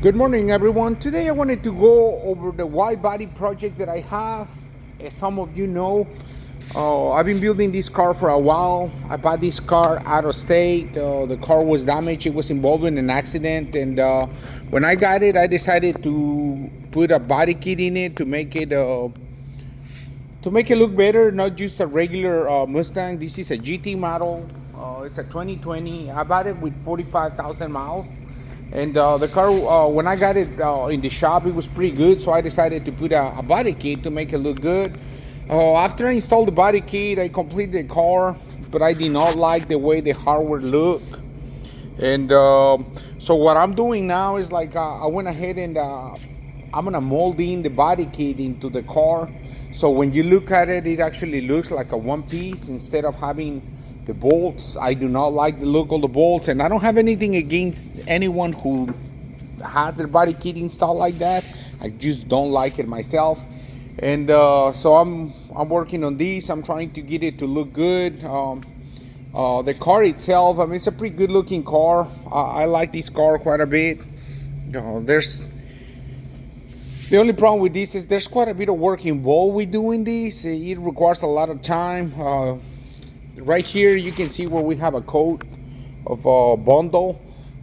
Good morning, everyone. Today I wanted to go over the wide body project that I have. As some of you know, I've been building this car for a while. I bought this car out of state. The car was damaged. It was involved in an accident, and when I got it, I decided to put a body kit in it to make it look better. Not just a regular Mustang. This is a GT model. It's a 2020. I bought it with 45,000 miles. And the car, when I got it in the shop, it was pretty good. So I decided to put a body kit to make it look good. After I installed the body kit, I completed the car, but I did not like the way the hardware looked. And so what I'm doing now is like I went ahead and I'm gonna mold in the body kit into the car. So when you look at it, it actually looks like a one piece instead of having the bolts. I do not like the look of the bolts, and I don't have anything against anyone who has their body kit installed like that. I just don't like it myself. And so I'm working on this. I'm trying to get it to look good. The car itself, I mean, it's a pretty good looking car. I like this car quite a bit. There's the only problem with this is there's quite a bit of work involved with doing this. It requires a lot of time. Right here you can see where we have a coat of bundle,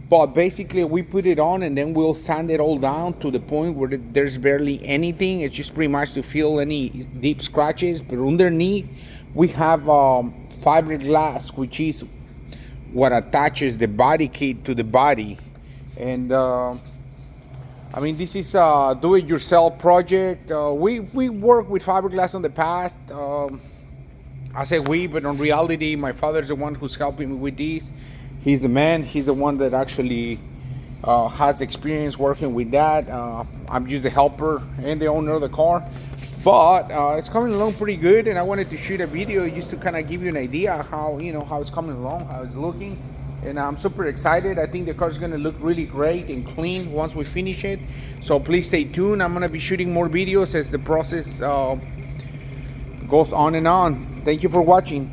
but basically we put it on and then we'll sand it all down to the point where there's barely anything. It's just pretty much to fill any deep scratches. But underneath we have fiberglass, which is what attaches the body kit to the body. And I mean, this is a do-it-yourself project. We worked with fiberglass in the past. I say we, but in reality, my father's the one who's helping me with this. He's the man. He's the one that actually has experience working with that. I'm just the helper and the owner of the car. But it's coming along pretty good, and I wanted to shoot a video just to kind of give you an idea how it's coming along, how it's looking. And I'm super excited. I think the car's gonna look really great and clean once we finish it. So please stay tuned. I'm gonna be shooting more videos as the process goes on and on. Thank you for watching.